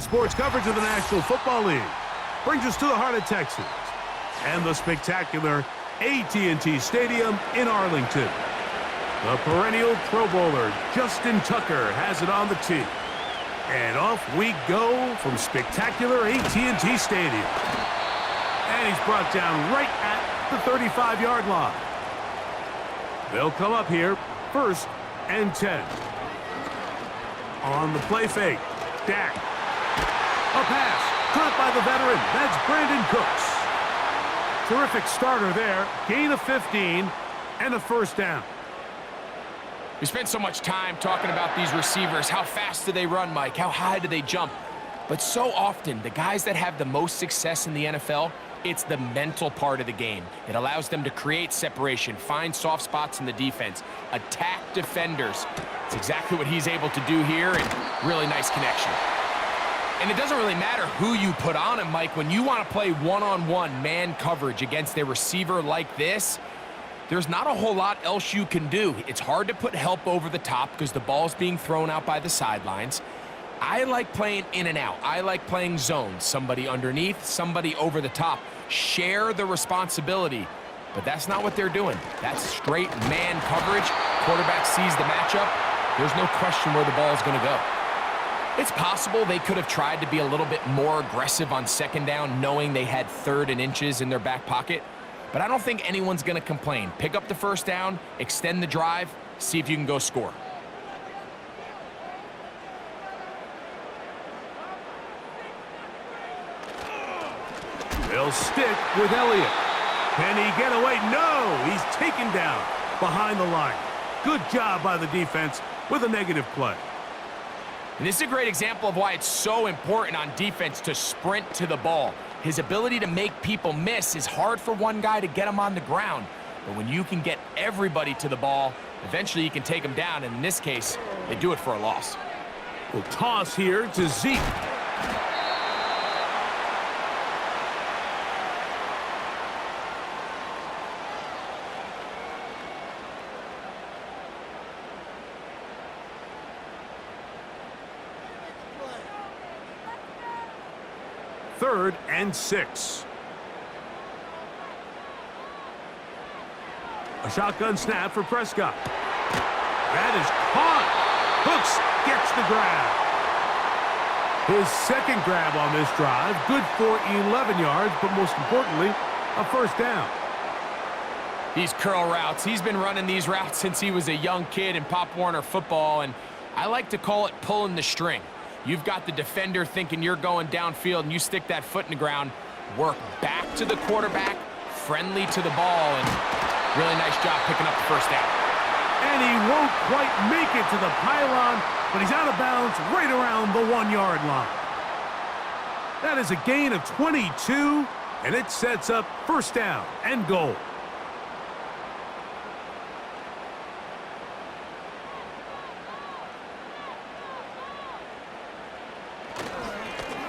Tonight's sports coverage of the National Football League brings us to the heart of Texas and the spectacular AT&T Stadium in Arlington. The perennial Pro Bowler Justin Tucker has it on the tee. And off we go from spectacular AT&T Stadium. And he's brought down right at the 35-yard line. They'll come up here, 1st and 10. On the play fake, Dak. A pass, caught by the veteran. That's Brandon Cooks. Terrific starter there. Gain of 15 and a 1st down. We spent so much time talking about these receivers. How fast do they run, Mike? How high do they jump? But so often, the guys that have the most success in the NFL, it's the mental part of the game. It allows them to create separation, find soft spots in the defense, attack defenders. It's exactly what he's able to do here, and really nice connection. And it doesn't really matter who you put on him, Mike. When you want to play one-on-one man coverage against a receiver like this, there's not a whole lot else you can do. It's hard to put help over the top because the ball's being thrown out by the sidelines. I like playing in and out. I like playing zones. Somebody underneath, somebody over the top. Share the responsibility. But that's not what they're doing. That's straight man coverage. Quarterback sees the matchup. There's no question where the ball is going to go. It's possible they could have tried to be a little bit more aggressive on 2nd down, knowing they had 3rd and inches in their back pocket. But I don't think anyone's going to complain. Pick up the 1st down, extend the drive, see if you can go score. They'll stick with Elliott. Can he get away? No! He's taken down behind the line. Good job by the defense with a negative play. And this is a great example of why it's so important on defense to sprint to the ball. His ability to make people miss is hard for one guy to get him on the ground. But when you can get everybody to the ball, eventually you can take them down. And in this case, they do it for a loss. We'll toss here to Zeke. Third and 6. A shotgun snap for Prescott. That is caught. Hooks gets the grab. His 2nd grab on this drive. Good for 11 yards, but most importantly, a 1st down. These curl routes. He's been running these routes since he was a young kid in Pop Warner football, and I like to call it pulling the string. You've got the defender thinking you're going downfield, and you stick that foot in the ground, work back to the quarterback, friendly to the ball, and really nice job picking up the 1st down. And he won't quite make it to the pylon, but he's out of bounds right around the 1-yard line. That is a gain of 22, and it sets up 1st down and goal.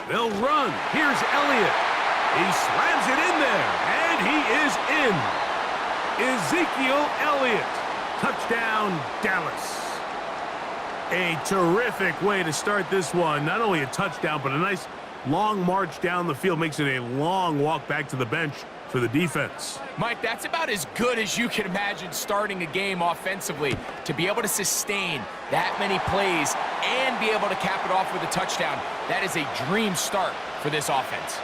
They'll run. Here's Elliott. He slams it in there, and he is in. Ezekiel Elliott. Touchdown, Dallas. A terrific way to start this one. Not only a touchdown, but a nice long march down the field. Makes it a long walk back to the bench for the defense. Mike, that's about as good as you can imagine starting a game offensively. To be able to sustain that many plays and be able to cap it off with a touchdown, that is a dream start for this offense.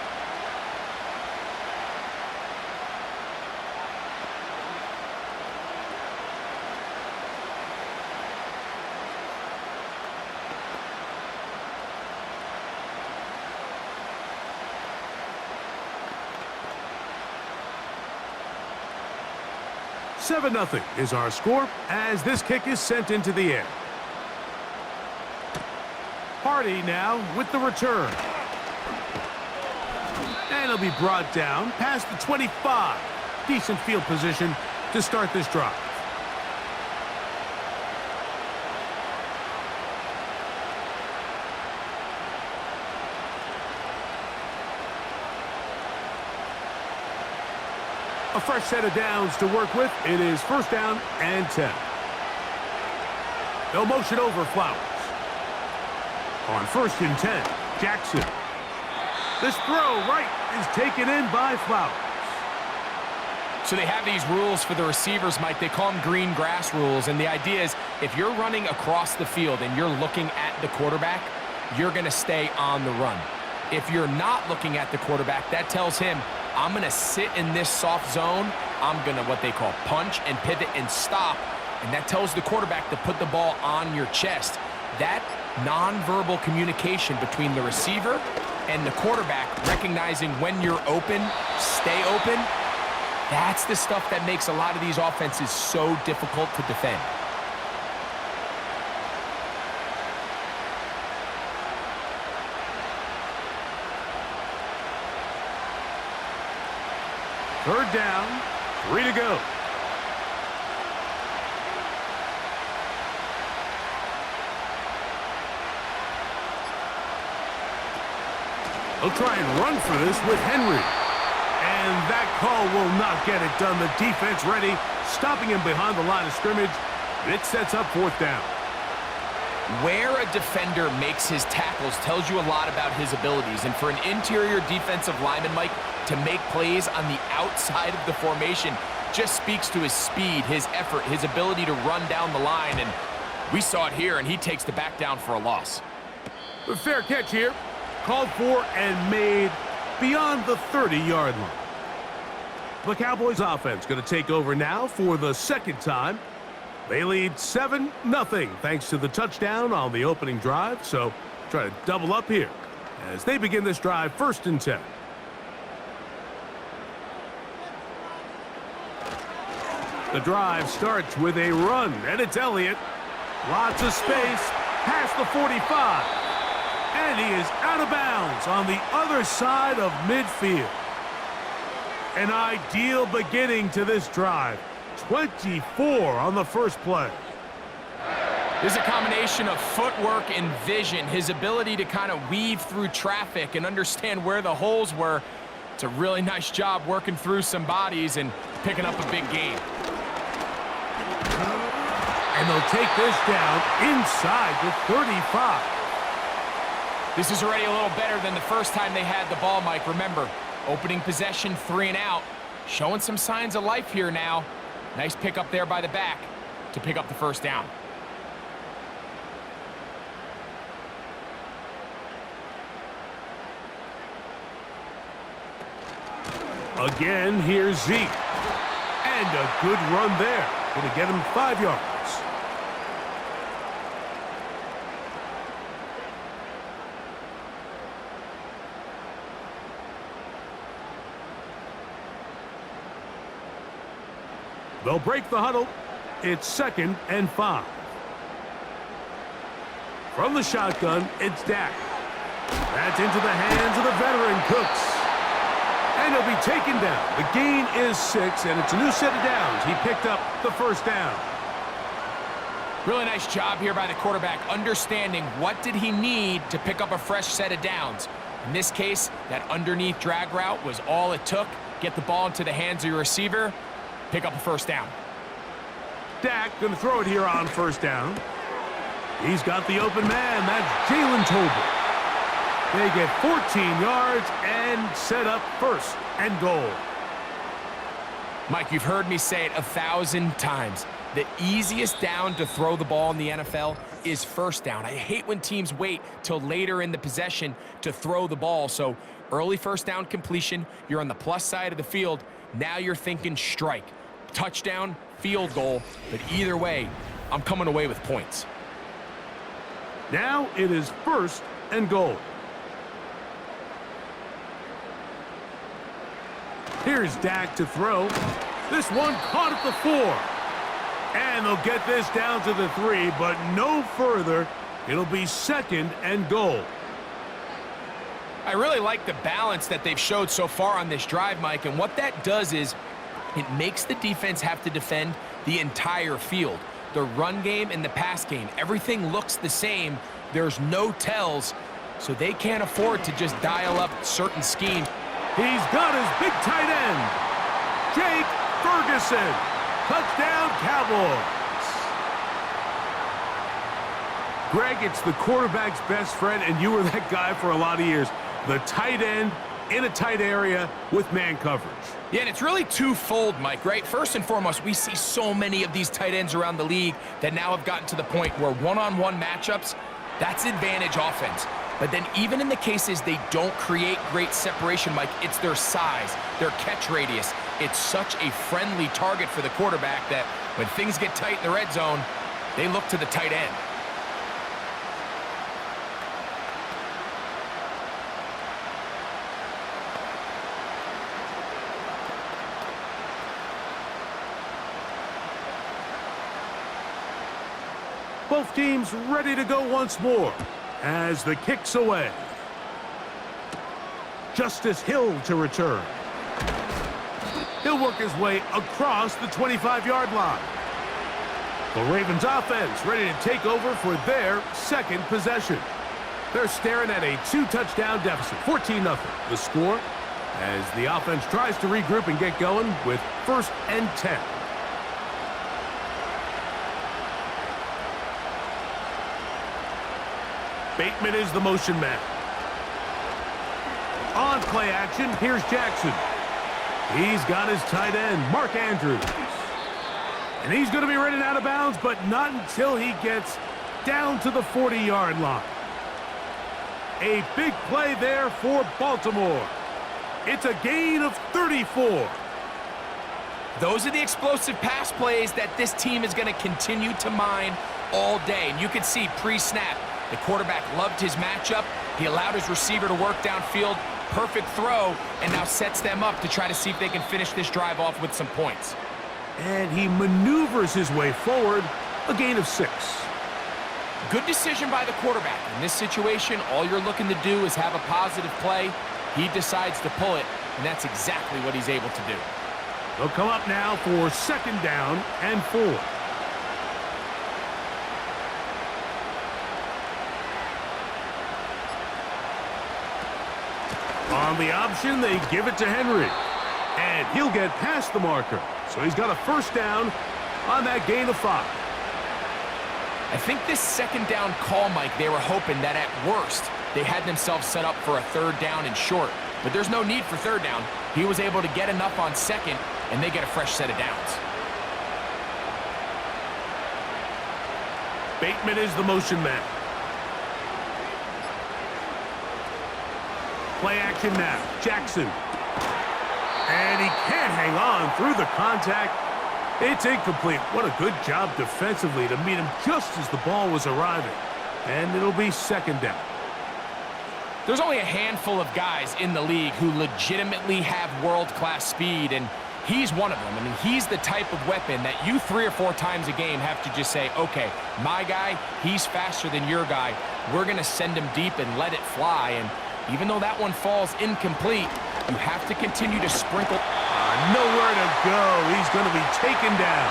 Seven 0 is our score as this kick is sent into the air. Hardy now with the return. And it'll be brought down past the 25. Decent field position to start this drive. A fresh set of downs to work with. It is 1st down and 10. They'll motion over Flowers. On 1st and 10, Jackson. This throw right is taken in by Flowers. So they have these rules for the receivers, Mike. They call them green grass rules. And the idea is if you're running across the field and you're looking at the quarterback, you're going to stay on the run. If you're not looking at the quarterback, that tells him, I'm going to sit in this soft zone. I'm going to what they call punch and pivot and stop. And that tells the quarterback to put the ball on your chest. That nonverbal communication between the receiver and the quarterback, recognizing when you're open, stay open, that's the stuff that makes a lot of these offenses so difficult to defend. Third down, 3 to go. They'll try and run for this with Henry. And that call will not get it done. The defense ready, stopping him behind the line of scrimmage. It sets up fourth down. Where a defender makes his tackles tells you a lot about his abilities. And for an interior defensive lineman, Mike, to make plays on the outside of the formation just speaks to his speed, his effort, his ability to run down the line. And we saw it here, and he takes the back down for a loss. A fair catch here. Called for and made beyond the 30-yard line. The Cowboys offense going to take over now for the second time. They lead 7-0 thanks to the touchdown on the opening drive. So try to double up here as they begin this drive 1st and 10. The drive starts with a run, and it's Elliott. Lots of space past the 45. And he is out of bounds on the other side of midfield. An ideal beginning to this drive. 24 on the first play. There's a combination of footwork and vision, his ability to kind of weave through traffic and understand where the holes were. It's a really nice job working through some bodies and picking up a big gain. And they'll take this down inside the 35. This is already a little better than the first time they had the ball, Mike. Remember, opening possession, 3 and out. Showing some signs of life here now. Nice pick up there by the back to pick up the first down. Again, here's Zeke. And a good run there. Going to get him 5 yards. They'll break the huddle. It's 2nd and 5. From the shotgun, it's Dak. That's into the hands of the veteran Cooks. And he'll be taken down. The gain is 6, and it's a new set of downs. He picked up the first down. Really nice job here by the quarterback, understanding what did he need to pick up a fresh set of downs. In this case, that underneath drag route was all it took. Get the ball into the hands of your receiver. Pick up a first down. Dak going to throw it here on first down. He's got the open man. That's Jalen Tolbert. They get 14 yards and set up 1st and goal. Mike, you've heard me say it 1,000 times. The easiest down to throw the ball in the NFL is first down. I hate when teams wait till later in the possession to throw the ball. So early first down completion, you're on the plus side of the field. Now you're thinking strike. Touchdown, field goal, but either way, I'm coming away with points. Now it is 1st and goal. Here's Dak to throw. This one caught at the 4. And they'll get this down to the 3, but no further. It'll be 2nd and goal. I really like the balance that they've showed so far on this drive, Mike, and what that does is it makes the defense have to defend the entire field. The run game and the pass game, everything looks the same. There's no tells, so they can't afford to just dial up certain schemes. He's got his big tight end, Jake Ferguson. Touchdown, Cowboys. Greg, it's the quarterback's best friend, and you were that guy for a lot of years. The tight end in a tight area with man coverage. Yeah, and it's really twofold, Mike, right? First and foremost, we see so many of these tight ends around the league that now have gotten to the point where one-on-one matchups, that's advantage offense. But then even in the cases they don't create great separation, Mike, it's their size, their catch radius. It's such a friendly target for the quarterback that when things get tight in the red zone, they look to the tight end. Both teams ready to go once more as the kick's away. Justice Hill to return. He'll work his way across the 25-yard line. The Ravens offense ready to take over for their second possession. They're staring at a 2-touchdown deficit, 14-0. The score as the offense tries to regroup and get going with 1st and 10. Bateman is the motion man. On play action, here's Jackson. He's got his tight end, Mark Andrews. And he's going to be running out of bounds, but not until he gets down to the 40-yard line. A big play there for Baltimore. It's a gain of 34. Those are the explosive pass plays that this team is going to continue to mine all day. And you can see pre-snap, the quarterback loved his matchup. He allowed his receiver to work downfield. Perfect throw, and now sets them up to try to see if they can finish this drive off with some points. And he maneuvers his way forward, a gain of 6. Good decision by the quarterback. In this situation, all you're looking to do is have a positive play. He decides to pull it, and that's exactly what he's able to do. They'll come up now for 2nd down and 4. On the option, they give it to Henry. And he'll get past the marker. So he's got a 1st down on that gain of 5. I think this 2nd down call, Mike, they were hoping that at worst, they had themselves set up for a 3rd down and short. But there's no need for 3rd down. He was able to get enough on 2nd, and they get a fresh set of downs. Bateman is the motion man. Play action now. Jackson. And he can't hang on through the contact. It's incomplete. What a good job defensively to meet him just as the ball was arriving. And it'll be 2nd down. There's only a handful of guys in the league who legitimately have world-class speed, and he's one of them. I mean, he's the type of weapon that you 3 or 4 times a game have to just say, okay, my guy, he's faster than your guy. We're going to send him deep and let it fly. And even though that one falls incomplete, you have to continue to sprinkle. Nowhere to go. He's going to be taken down.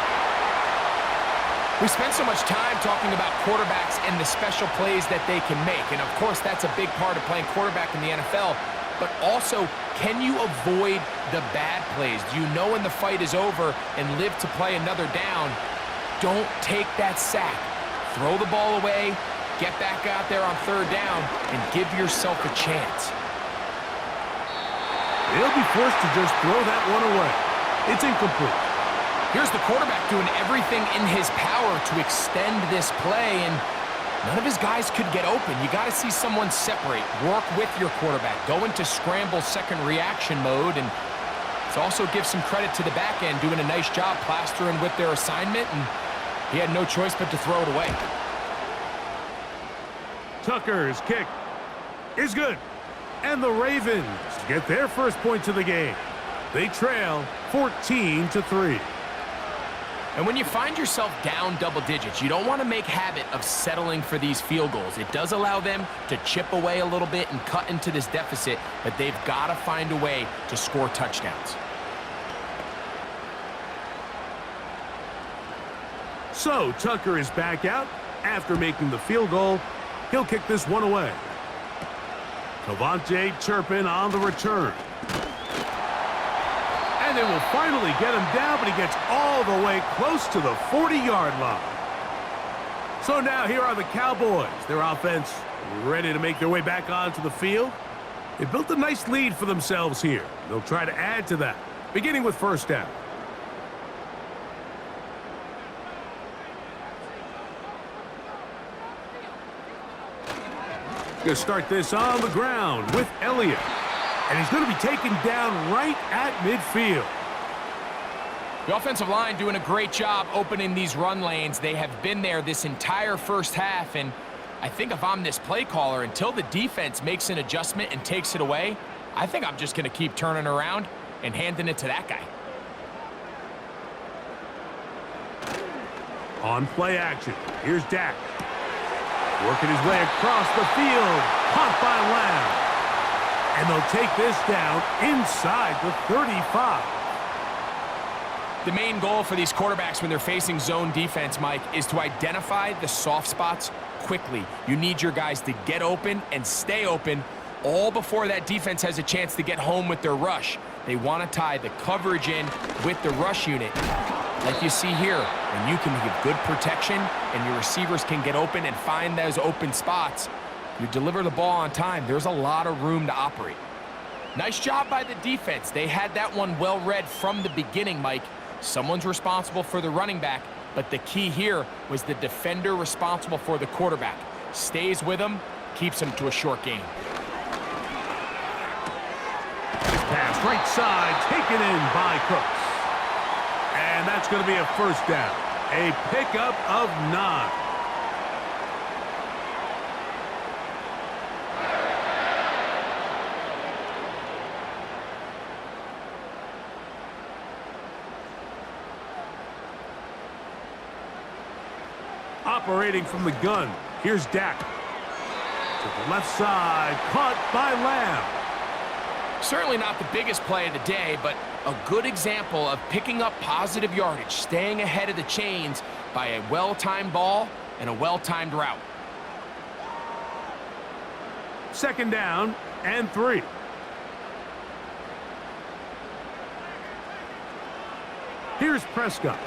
We spend so much time talking about quarterbacks and the special plays that they can make. And, of course, that's a big part of playing quarterback in the NFL. But also, can you avoid the bad plays? Do you know when the fight is over and live to play another down? Don't take that sack. Throw the ball away. Get back out there on 3rd down and give yourself a chance. He'll be forced to just throw that one away. It's incomplete. Here's the quarterback doing everything in his power to extend this play, and none of his guys could get open. You got to see someone separate, work with your quarterback, go into scramble 2nd reaction mode, and it also gives some credit to the back end doing a nice job plastering with their assignment, and he had no choice but to throw it away. Tucker's kick is good. And the Ravens get their first points of the game. They trail 14-3. And when you find yourself down double digits, you don't want to make habit of settling for these field goals. It does allow them to chip away a little bit and cut into this deficit, but they've got to find a way to score touchdowns. So Tucker is back out after making the field goal. He'll kick this one away. Cavante Turpin on the return. And they will finally get him down, but he gets all the way close to the 40-yard line. So now here are the Cowboys. Their offense ready to make their way back onto the field. They built a nice lead for themselves here. They'll try to add to that, beginning with first down. Going to start this on the ground with Elliott. And he's going to be taken down right at midfield. The offensive line doing a great job opening these run lanes. They have been there this entire first half, and I think if I'm this play caller, until the defense makes an adjustment and takes it away, I think I'm just going to keep turning around and handing it to that guy. On play action, here's Dak. Working his way across the field, caught by Lamb. And they'll take this down inside the 35. The main goal for these quarterbacks when they're facing zone defense, Mike, is to identify the soft spots quickly. You need your guys to get open and stay open all before that defense has a chance to get home with their rush. They want to tie the coverage in with the rush unit. Like you see here, when you can give good protection and your receivers can get open and find those open spots, you deliver the ball on time. There's a lot of room to operate. Nice job by the defense. They had that one well read from the beginning, Mike. Someone's responsible for the running back, but the key here was the defender responsible for the quarterback. Stays with him, keeps him to a short gain. This pass right side, taken in by Cooks. And that's going to be a first down. A pickup of 9. Operating from the gun, here's Dak. To the left side, caught by Lamb. Certainly not the biggest play of the day, but a good example of picking up positive yardage, staying ahead of the chains by a well-timed ball and a well-timed route. Second down and 3. Here's Prescott.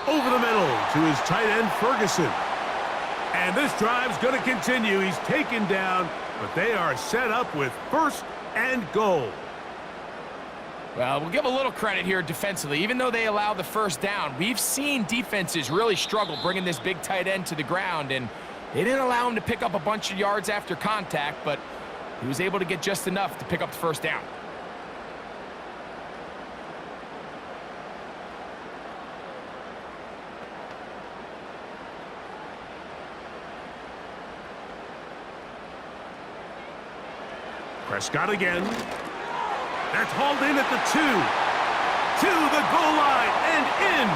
Over the middle to his tight end, Ferguson. And this drive's going to continue. He's taken down, but they are set up with first and goal. Well, we'll give a little credit here defensively. Even though they allow the first down, we've seen defenses really struggle bringing this big tight end to the ground, and they didn't allow him to pick up a bunch of yards after contact, but he was able to get just enough to pick up the first down. Prescott again. That's hauled in at the 2. To the goal line and in.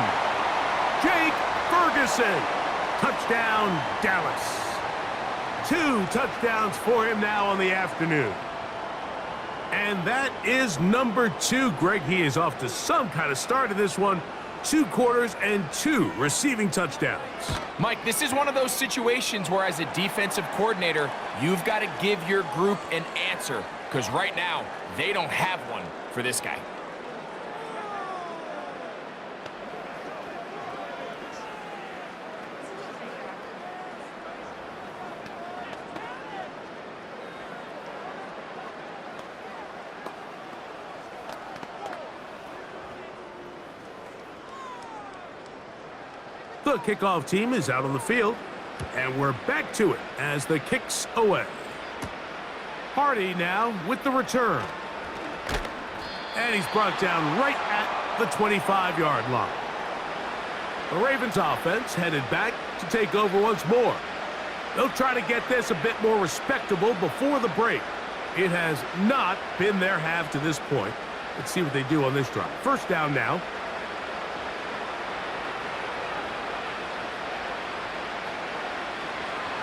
Jake Ferguson. Touchdown, Dallas. 2 touchdowns for him now on the afternoon. And that is number 2. Greg, he is off to some kind of start in this one. 2 quarters and 2 receiving touchdowns. Mike, this is one of those situations where as a defensive coordinator, you've got to give your group an answer, because right now, they don't have one for this guy. The kickoff team is out on the field, and we're back to it as the kick's away. Hardy now with the return. And he's brought down right at the 25-yard line. The Ravens offense headed back to take over once more. They'll try to get this a bit more respectable before the break. It has not been their half to this point. Let's see what they do on this drive. First down now.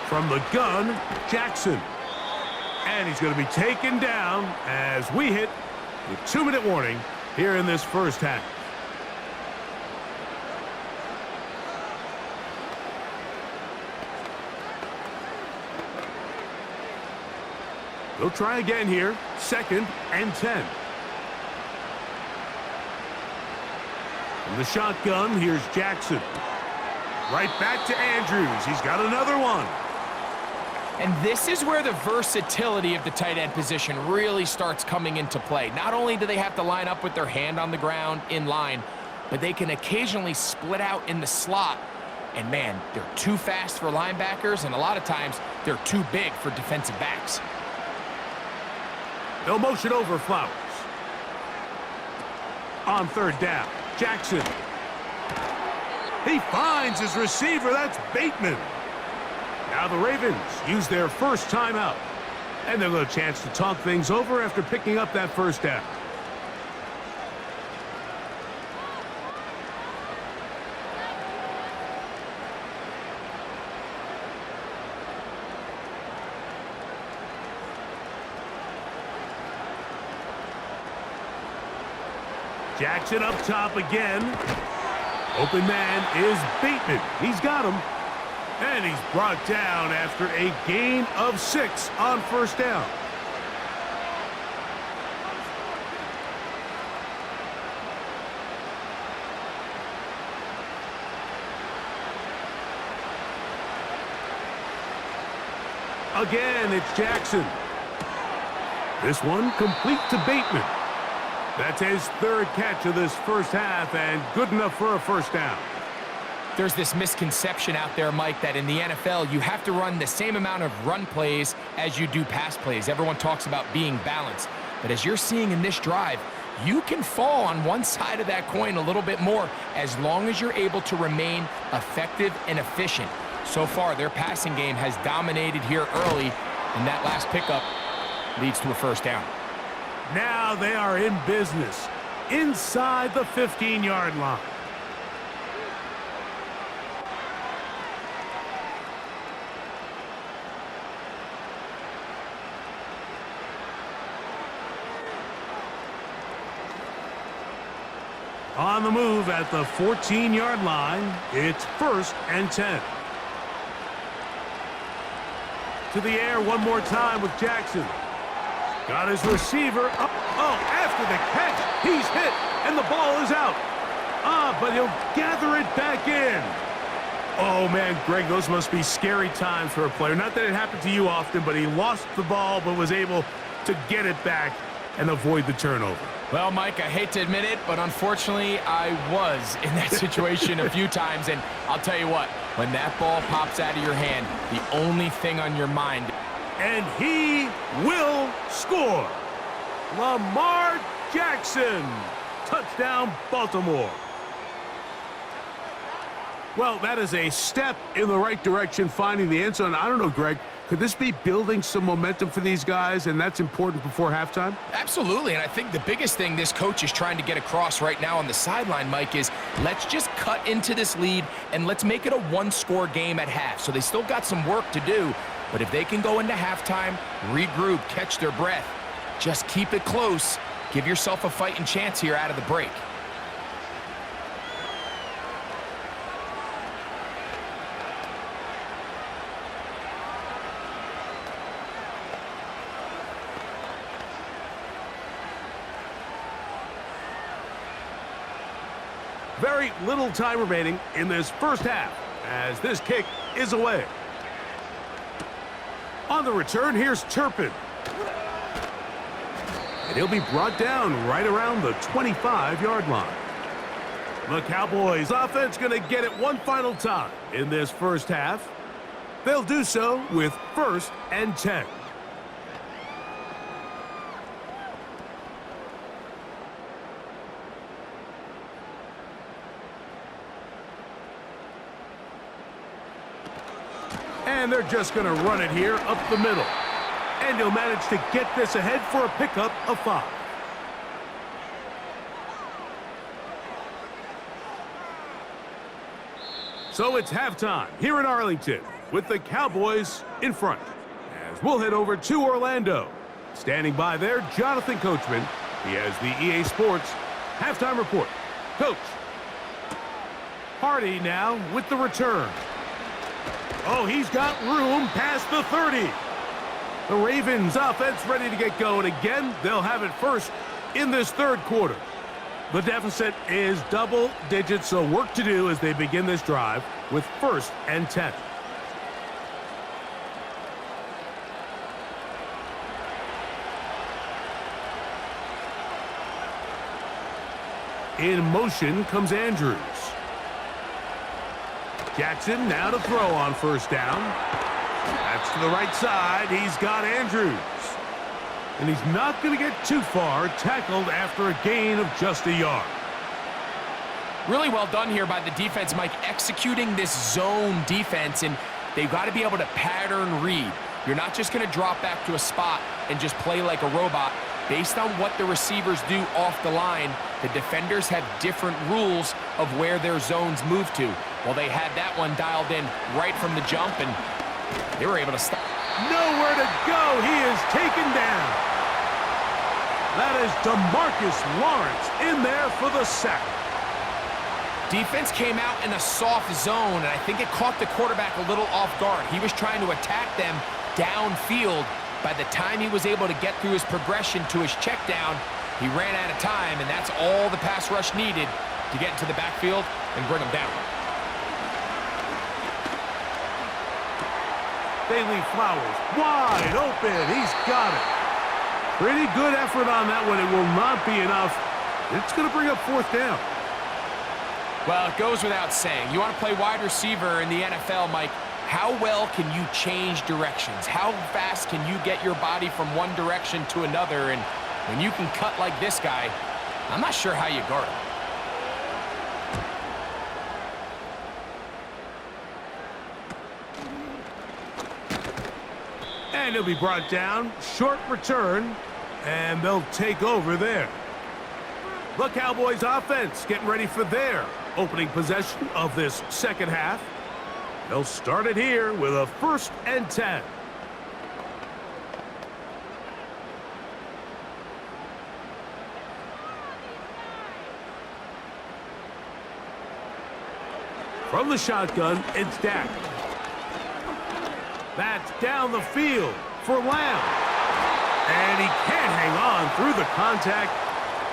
From the gun, Jackson. And he's going to be taken down as we hit the 2-minute warning here in this first half. They'll try again here, 2nd and 10. From the shotgun, here's Jackson. Right back to Andrews. He's got another one. And this is where the versatility of the tight end position really starts coming into play. Not only do they have to line up with their hand on the ground in line, but they can occasionally split out in the slot. And man, they're too fast for linebackers, and a lot of times they're too big for defensive backs. They'll motion over Flowers. On third down, Jackson. He finds his receiver. That's Bateman. Now the Ravens use their first timeout. And they'll get a chance to talk things over after picking up that first down. Jackson up top again. Open man is Bateman. He's got him. And he's brought down after a gain of 6 on first down. Again, it's Jackson. This one complete to Bateman. That's his third catch of this first half, and good enough for a first down. There's this misconception out there, Mike, that in the NFL, you have to run the same amount of run plays as you do pass plays. Everyone talks about being balanced. But as you're seeing in this drive, you can fall on one side of that coin a little bit more as long as you're able to remain effective and efficient. So far, their passing game has dominated here early, and that last pickup leads to a first down. Now they are in business inside the 15-yard line. On the move at the 14-yard line, it's 1st and 10. To the air one more time with Jackson. Got his receiver up. Oh, after the catch, he's hit, and the ball is out. But he'll gather it back in. Oh, man, Greg, those must be scary times for a player. Not that it happened to you often, but he lost the ball but was able to get it back and avoid the turnover. Well, Mike, I hate to admit it, but unfortunately, I was in that situation a few times, and I'll tell you what, when that ball pops out of your hand, the only thing on your mind. And he will score. Lamar Jackson. Touchdown, Baltimore. Well, that is a step in the right direction, finding the end zone. I don't know, Greg, could this be building some momentum for these guys, and that's important before halftime? Absolutely, and I think the biggest thing this coach is trying to get across right now on the sideline, Mike, is let's just cut into this lead, and let's make it a one-score game at half. So they still got some work to do, but if they can go into halftime, regroup, catch their breath, just keep it close, give yourself a fighting chance here out of the break. Very little time remaining in this first half as this kick is away. On the return, here's Turpin. And he'll be brought down right around the 25-yard line. The Cowboys offense going to get it one final time in this first half. They'll do so with 1st and 10. And they're just going to run it here up the middle. And he'll manage to get this ahead for a pickup of 5. So it's halftime here in Arlington with the Cowboys in front. As we'll head over to Orlando. Standing by there, Jonathan Coachman. He has the EA Sports halftime report. Coach. Hardy now with the return. Oh, he's got room past the 30. The Ravens offense ready to get going again. They'll have it first in this third quarter. The deficit is double digits, so work to do as they begin this drive with 1st and 10. In motion comes Andrews. Jackson now to throw on 1st down. That's to the right side. He's got Andrews. And he's not going to get too far, tackled after a gain of just a yard. Really well done here by the defense, Mike, executing this zone defense, and they've got to be able to pattern read. You're not just going to drop back to a spot and just play like a robot. Based on what the receivers do off the line, the defenders have different rules of where their zones move to. Well, they had that one dialed in right from the jump, and they were able to stop. Nowhere to go. He is taken down. That is DeMarcus Lawrence in there for the sack. Defense came out in a soft zone, and I think it caught the quarterback a little off guard. He was trying to attack them downfield. By the time he was able to get through his progression to his check down, he ran out of time, and that's all the pass rush needed to get into the backfield and bring him down. Bailey Flowers wide open. He's got it. Pretty good effort on that one. It will not be enough. It's going to bring up 4th down. Well, it goes without saying. You want to play wide receiver in the NFL, Mike. How well can you change directions? How fast can you get your body from one direction to another? And when you can cut like this guy, I'm not sure how you guard him. And he'll be brought down. Short return. And they'll take over there. The Cowboys offense getting ready for their opening possession of this 2nd half. They'll start it here with a 1st and 10. From the shotgun, it's Dak. That's down the field for Lamb. And he can't hang on through the contact.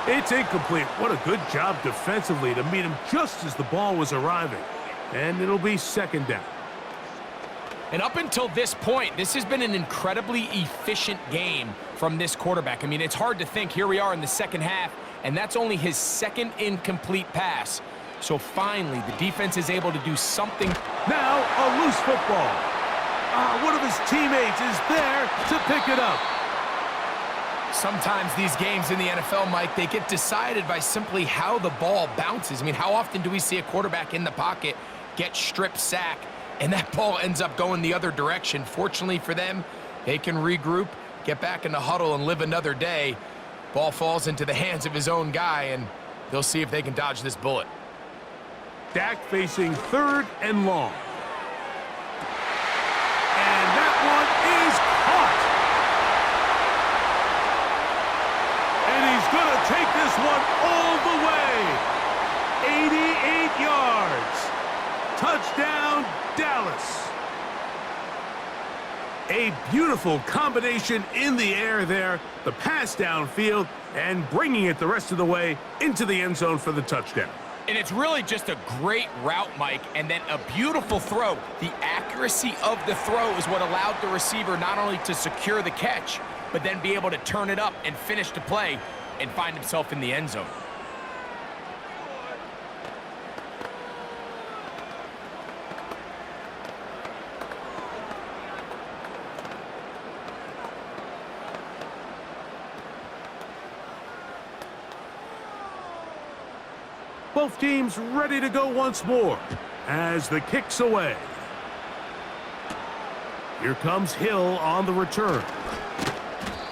It's incomplete. What a good job defensively to meet him just as the ball was arriving. And it'll be 2nd down. And up until this point, this has been an incredibly efficient game from this quarterback. I mean, it's hard to think. Here we are in the 2nd half, and that's only his 2nd incomplete pass. So finally, the defense is able to do something. Now a loose football. One of his teammates is there to pick it up. Sometimes these games in the NFL, Mike, they get decided by simply how the ball bounces. I mean, how often do we see a quarterback in the pocket get strip sack, and that ball ends up going the other direction? Fortunately for them, they can regroup, get back in the huddle, and live another day. Ball falls into the hands of his own guy, and they'll see if they can dodge this bullet. Dak facing 3rd and long. And that one is caught. And he's going to take this one all the way. 88 yards. Touchdown, Dallas. A beautiful combination in the air there. The pass downfield and bringing it the rest of the way into the end zone for the touchdown. And it's really just a great route, Mike, and then a beautiful throw. The accuracy of the throw is what allowed the receiver not only to secure the catch, but then be able to turn it up and finish the play and find himself in the end zone. Both teams ready to go once more as the kick's away. Here comes Hill on the return.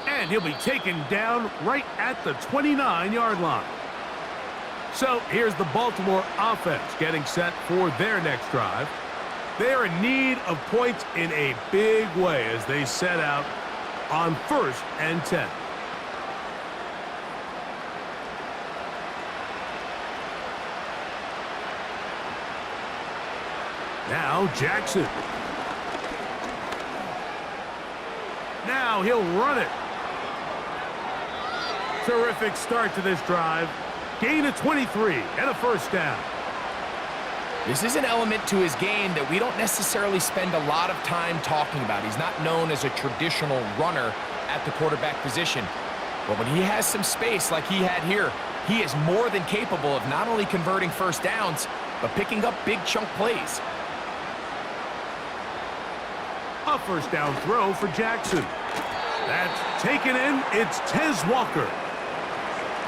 And he'll be taken down right at the 29-yard line. So here's the Baltimore offense getting set for their next drive. They're in need of points in a big way as they set out on 1st and 10. Now Jackson. Now he'll run it. Terrific start to this drive. gain of 23 and a first down. This is an element to his game that we don't necessarily spend a lot of time talking about. He's not known as a traditional runner at the quarterback position. But when he has some space like he had here, he is more than capable of not only converting first downs, but picking up big chunk plays. A first down throw for Jackson. That's taken in. It's Tez Walker.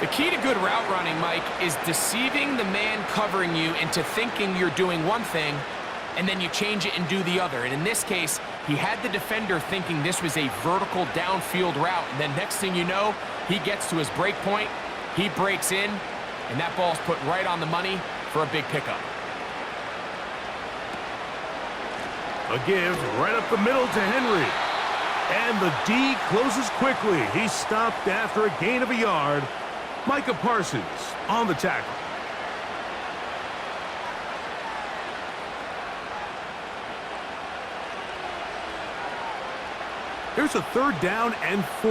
The key to good route running, Mike, is deceiving the man covering you into thinking you're doing one thing, and then you change it and do the other. And in this case, he had the defender thinking this was a vertical downfield route, and then next thing you know, he gets to his break point, he breaks in, and that ball's put right on the money for a big pickup. A give right up the middle to Henry. And the D closes quickly. He stopped after a gain of a yard. Micah Parsons on the tackle. Here's a third down and 4.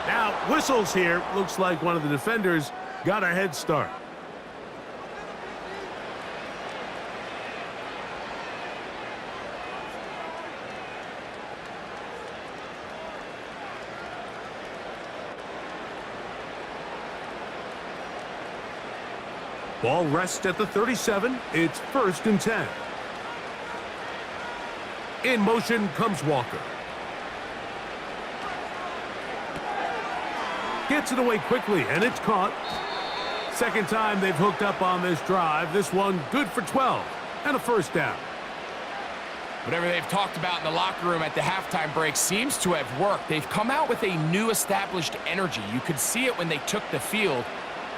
Now, whistles here. Looks like one of the defenders got a head start. Ball rests at the 37. It's 1st and 10. In motion comes Walker. Gets it away quickly, and it's caught. Second time they've hooked up on this drive. This one good for 12 and a first down. Whatever they've talked about in the locker room at the halftime break seems to have worked. They've come out with a new established energy. You could see it when they took the field.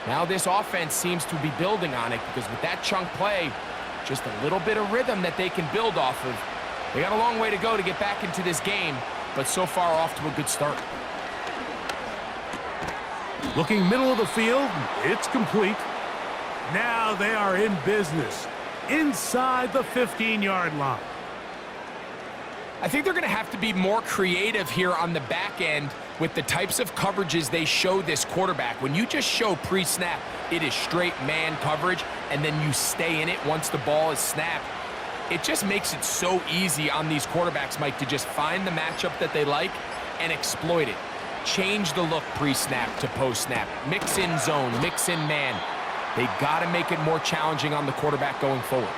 Now this offense seems to be building on it because with that chunk play, just a little bit of rhythm that they can build off of. They got a long way to go to get back into this game, but so far off to a good start. Looking middle of the field, it's complete. Now they are in business inside the 15-yard line. I think they're going to have to be more creative here on the back end with the types of coverages they show this quarterback. When you just show pre-snap, it is straight man coverage, and then you stay in it once the ball is snapped. It just makes it so easy on these quarterbacks, Mike, to just find the matchup that they like and exploit it. Change the look pre-snap to post-snap. Mix in zone, mix in man. They got to make it more challenging on the quarterback going forward.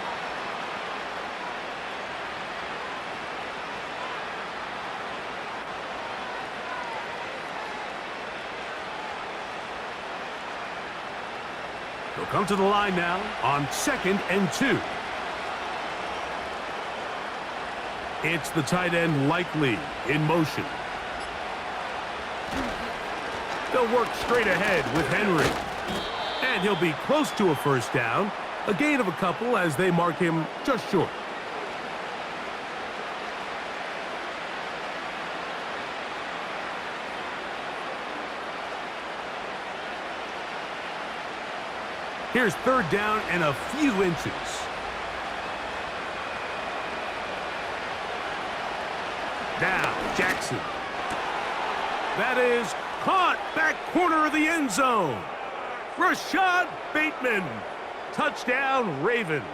They'll come to the line now on 2nd and 2. It's the tight end Likely in motion. They'll work straight ahead with Henry. And he'll be close to a first down. A gain of a couple as they mark him just short. Here's 3rd down and a few inches. Now, Jackson. That is caught back corner of the end zone. Rashad Bateman. Touchdown, Ravens.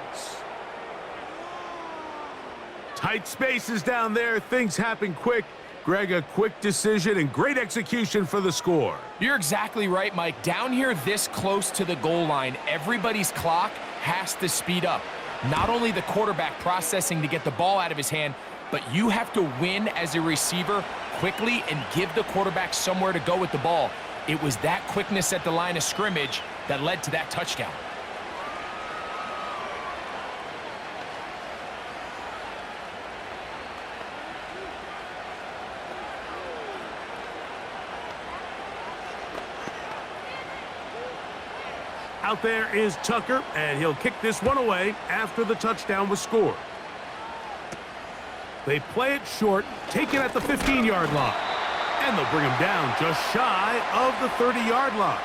Tight spaces down there. Things happen quick. Greg, a quick decision and great execution for the score. You're exactly right, Mike. Down here this close to the goal line, everybody's clock has to speed up. Not only the quarterback processing to get the ball out of his hand, but you have to win as a receiver quickly and give the quarterback somewhere to go with the ball. It was that quickness at the line of scrimmage that led to that touchdown. Out there is Tucker, and he'll kick this one away after the touchdown was scored. They play it short, take it at the 15-yard line. And they'll bring him down just shy of the 30-yard line.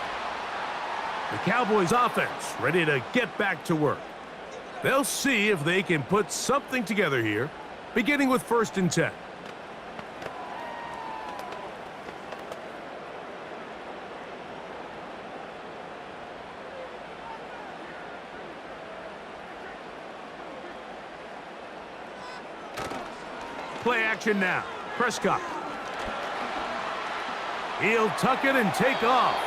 The Cowboys offense ready to get back to work. They'll see if they can put something together here, beginning with 1st and 10. Play action now. Prescott. He'll tuck it and take off.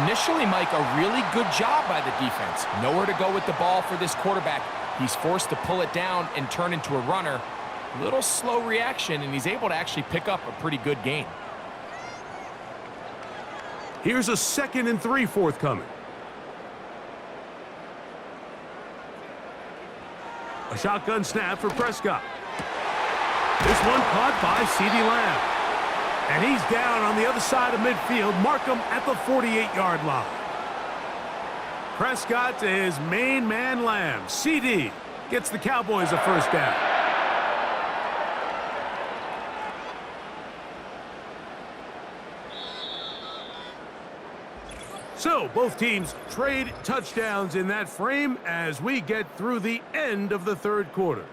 Initially, Mike, a really good job by the defense. Nowhere to go with the ball for this quarterback. He's forced to pull it down and turn into a runner. A little slow reaction, and he's able to actually pick up a pretty good gain. Here's a 2nd and 3 forthcoming. A shotgun snap for Prescott. This one caught by CeeDee Lamb. And he's down on the other side of midfield. Mark him at the 48-yard line. Prescott to his main man, Lamb. CeeDee gets the Cowboys a first down. So, both teams trade touchdowns in that frame as we get through the end of the third quarter.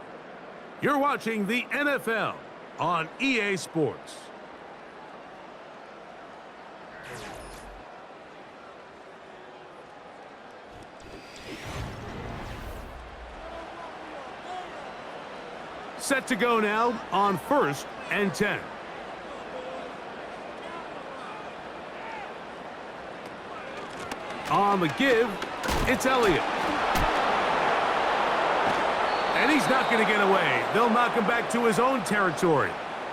You're watching the NFL on EA Sports. Set to go now on 1st and 10. On the give, it's Elliott. And he's not going to get away. They'll knock him back to his own territory.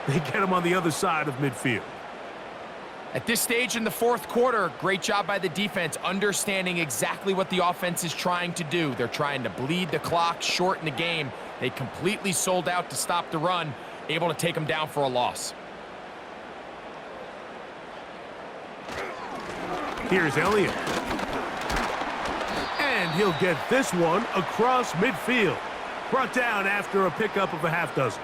They get him on the other side of midfield. At this stage in the fourth quarter, great job by the defense, understanding exactly what the offense is trying to do. They're trying to bleed the clock, shorten the game. They completely sold out to stop the run, able to take them down for a loss. Here's Elliott. And he'll get this one across midfield. Brought down after a pickup of a half dozen.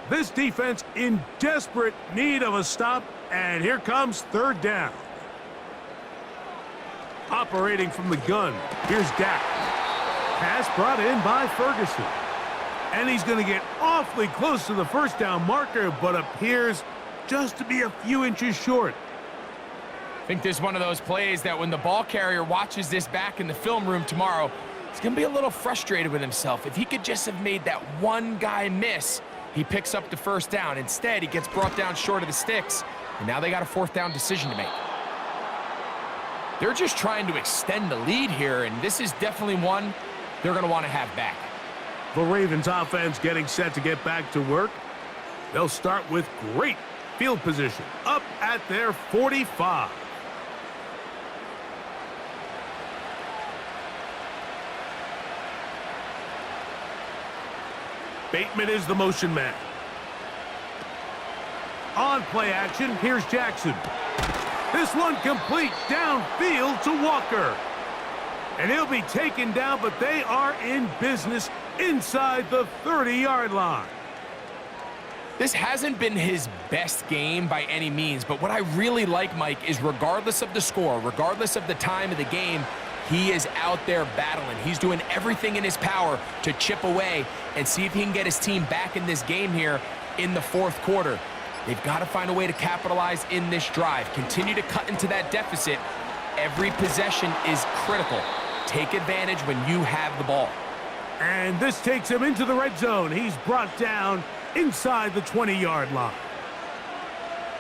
This defense in desperate need of a stop, and here comes 3rd down. Operating from the gun, here's Dak. Pass brought in by Ferguson. And he's going to get awfully close to the first down marker, but appears just to be a few inches short. I think this is one of those plays that when the ball carrier watches this back in the film room tomorrow, he's going to be a little frustrated with himself. If he could just have made that one guy miss, he picks up the first down. Instead, he gets brought down short of the sticks, and now they got a 4th down decision to make. They're just trying to extend the lead here, and this is definitely one they're going to want to have back. The Ravens offense getting set to get back to work. They'll start with great field position up at their 45. Bateman is the motion man. On play action, here's Jackson. This one complete downfield to Walker. And he'll be taken down, but they are in business inside the 30-yard line. This hasn't been his best game by any means, but what I really like, Mike, is regardless of the score, regardless of the time of the game, he is out there battling. He's doing everything in his power to chip away and see if he can get his team back in this game here in the fourth quarter. They've got to find a way to capitalize in this drive. Continue to cut into that deficit. Every possession is critical. Take advantage when you have the ball. And this takes him into the red zone. He's brought down inside the 20-yard line.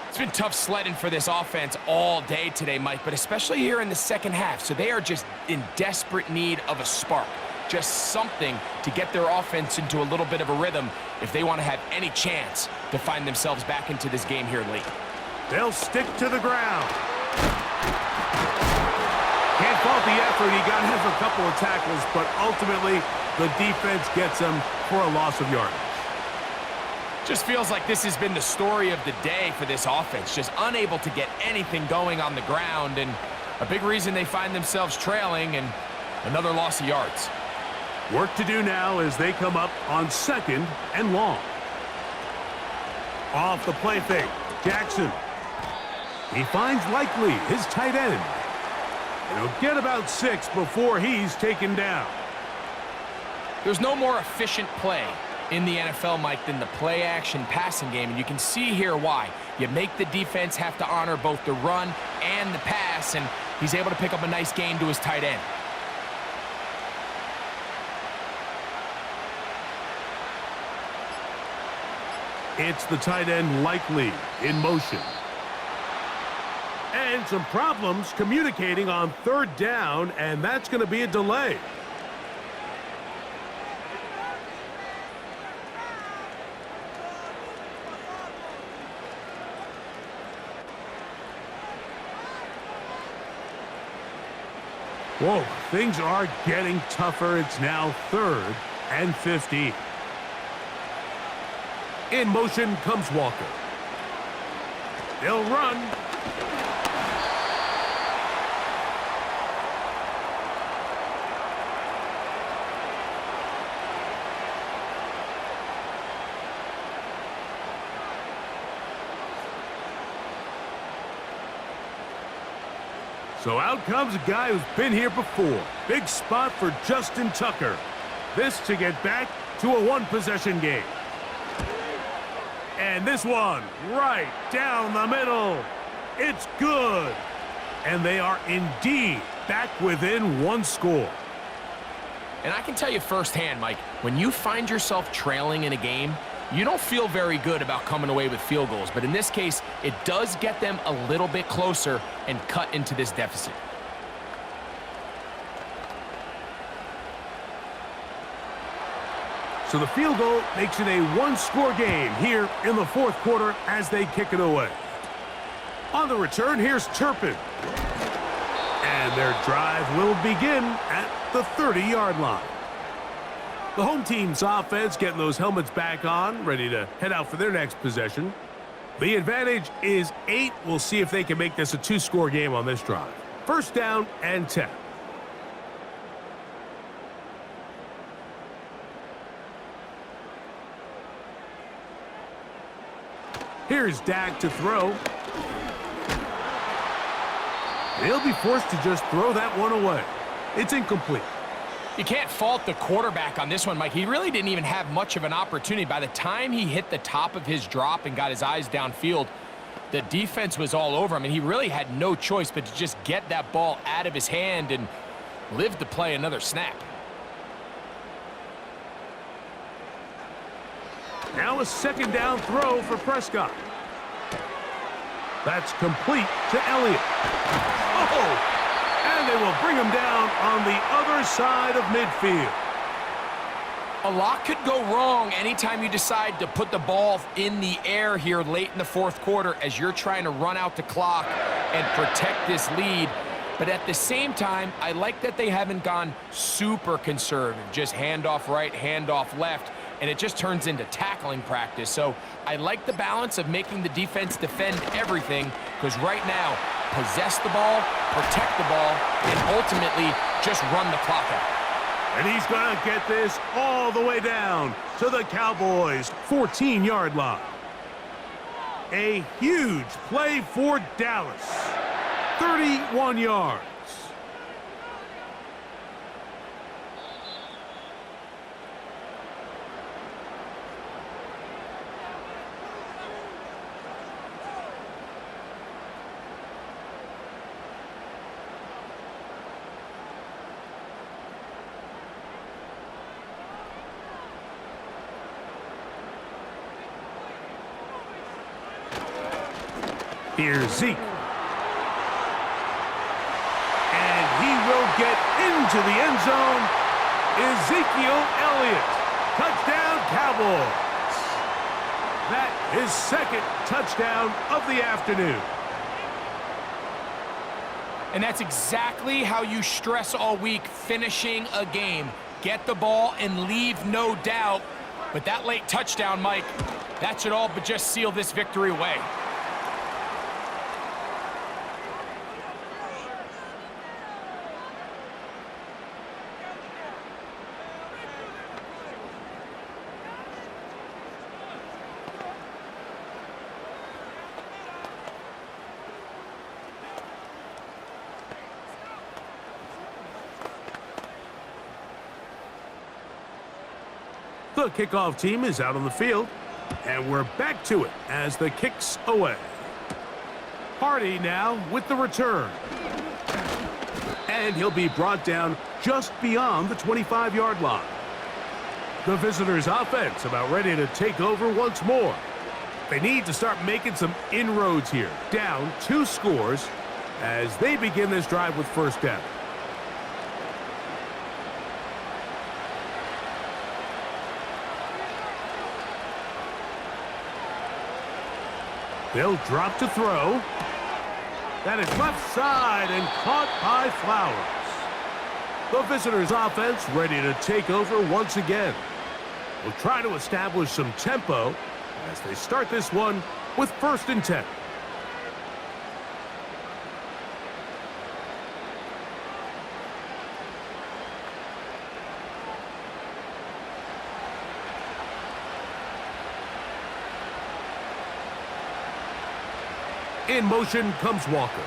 It's been tough sledding for this offense all day today, Mike, but especially here in the second half. So they are just in desperate need of a spark. Just something to get their offense into a little bit of a rhythm if they want to have any chance to find themselves back into this game here late. They'll stick to the ground. Can't fault the effort. He got him for a couple of tackles, but ultimately the defense gets him for a loss of yardage. Just feels like this has been the story of the day for this offense. Just unable to get anything going on the ground, and a big reason they find themselves trailing and another loss of yards. Work to do now as they come up on 2nd and long. Off the play fake, Jackson. He finds Likely, his tight end. And he'll get about 6 before he's taken down. There's no more efficient play in the NFL, Mike, than the play-action passing game, and you can see here why. You make the defense have to honor both the run and the pass, and he's able to pick up a nice gain to his tight end. It's the tight end likely in motion. And some problems communicating on third down, and that's going to be a delay. Whoa, things are getting tougher. It's now 3rd and 15. In motion comes Walker. They'll run. So out comes a guy who's been here before. Big spot for Justin Tucker. This to get back to a one-possession game. And this one, right down the middle. It's good. And they are indeed back within one score. And I can tell you firsthand, Mike, when you find yourself trailing in a game, you don't feel very good about coming away with field goals. But in this case, it does get them a little bit closer and cut into this deficit. So the field goal makes it a one-score game here in the 4th quarter as they kick it away. On the return, here's Turpin. And their drive will begin at the 30-yard line. The home team's offense getting those helmets back on, ready to head out for their next possession. The advantage is 8. We'll see if they can make this a 2-score game on this drive. 1st down and 10. Here's Dak to throw. They'll be forced to just throw that one away. It's incomplete. You can't fault the quarterback on this one, Mike. He really didn't even have much of an opportunity. By the time he hit the top of his drop and got his eyes downfield, the defense was all over him, and he really had no choice but to just get that ball out of his hand and live to play another snap. Now a 2nd down throw for Prescott. That's complete to Elliott. Oh! And they will bring him down on the other side of midfield. A lot could go wrong anytime you decide to put the ball in the air here late in the 4th quarter as you're trying to run out the clock and protect this lead. But at the same time, I like that they haven't gone super conservative, just handoff right, handoff left, and it just turns into tackling practice. So I like the balance of making the defense defend everything, because right now, possess the ball, protect the ball, and ultimately just run the clock out. And he's going to get this all the way down to the Cowboys' 14-yard line. A huge play for Dallas. 31 yards. Here's Zeke. And he will get into the end zone. Ezekiel Elliott. Touchdown, Cowboys. That is 2nd touchdown of the afternoon. And that's exactly how you stress all week, finishing a game. Get the ball and leave no doubt. But that late touchdown, Mike, that should all but just seal this victory away. The The kickoff team is out on the field, and we're back to it as the kick's away. Hardy now with the return. And he'll be brought down just beyond the 25-yard line. The visitors' offense about ready to take over once more. They need to start making some inroads here. Down 2 scores as they begin this drive with first down. They'll drop to throw. That is left side and caught by Flowers. The visitors' offense ready to take over once again. Will try to establish some tempo as they start this one with first and 10. In motion comes Walker.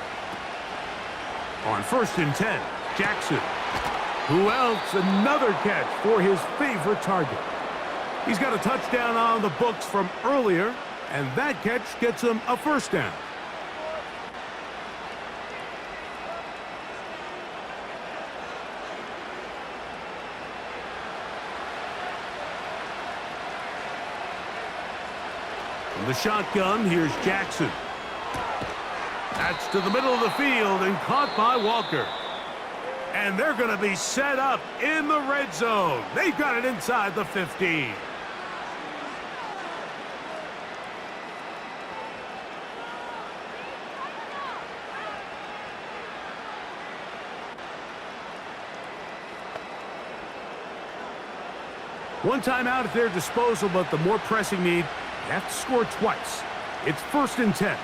On first and 10, Jackson. Who else? Another catch for his favorite target. He's got a touchdown on the books from earlier, and that catch gets him a first down. From the shotgun, here's Jackson. That's to the middle of the field and caught by Walker. And they're going to be set up in the red zone. They've got it inside the 15. One timeout at their disposal, but the more pressing need, you have to score twice. It's first and 10.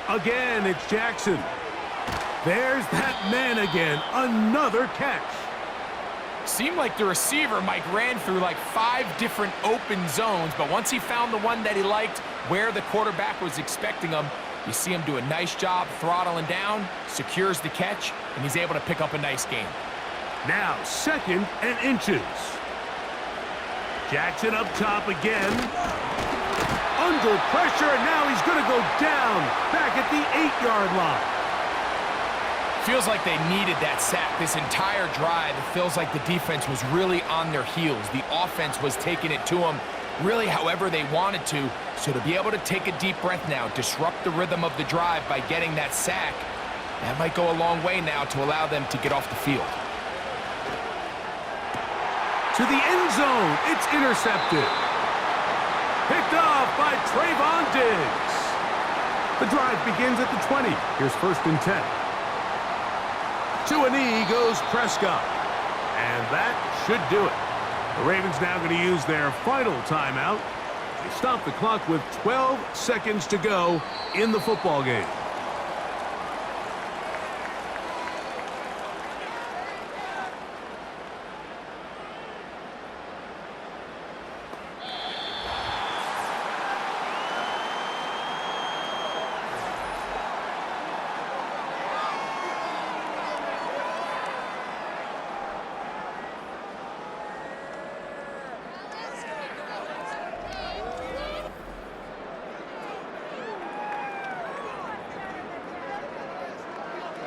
Again, it's Jackson. There's that man again. Another catch. Seemed like the receiver, Mike, ran through like 5 different open zones, but once he found the one that he liked, where the quarterback was expecting him, you see him do a nice job throttling down, secures the catch, and he's able to pick up a nice gain. Now, second and inches. Jackson up top again. Under pressure, and now he's going to go down back at the 8-yard line. Feels like they needed that sack this entire drive. It feels like the defense was really on their heels. The offense was taking it to them really however they wanted to. So to be able to take a deep breath now, disrupt the rhythm of the drive by getting that sack, that might go a long way now to allow them to get off the field. To the end zone, it's intercepted. Picked off by Trayvon Diggs. The drive begins at the 20. Here's first and 10. To a knee goes Prescott. And that should do it. The Ravens now going to use their final timeout. They stop the clock with 12 seconds to go in the football game.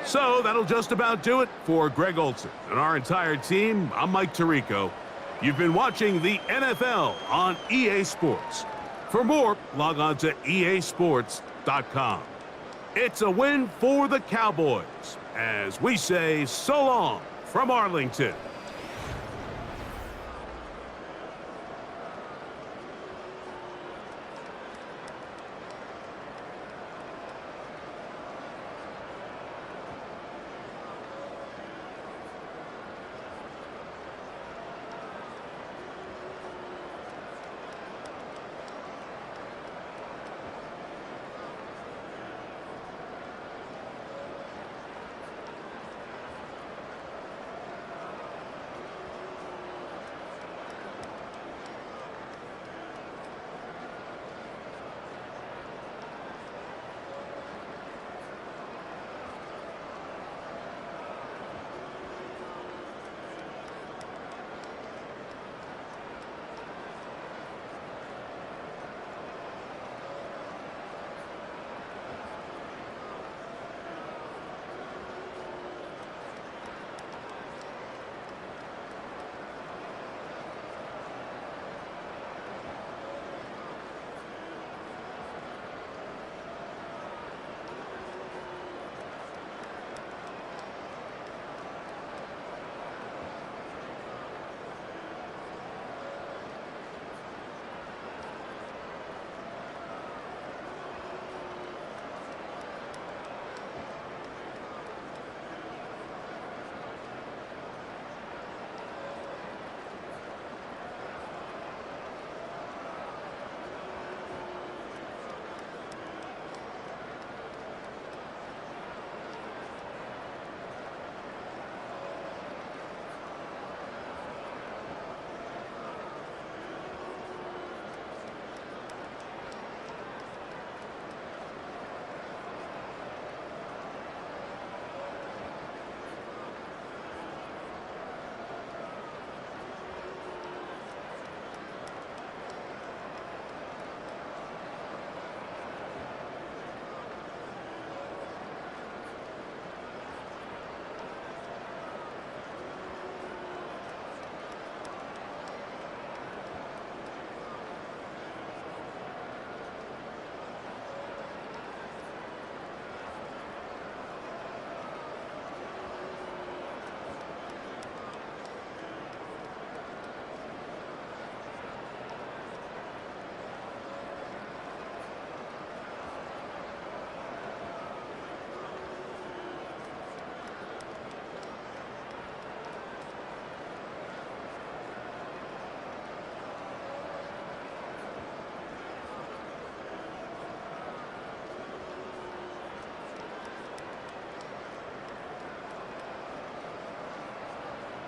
So that'll just about do it for Greg Olson and our entire team. I'm Mike Tirico. You've been watching the NFL on EA Sports. For more, log on to easports.com. It's a win for the Cowboys as we say so long from Arlington.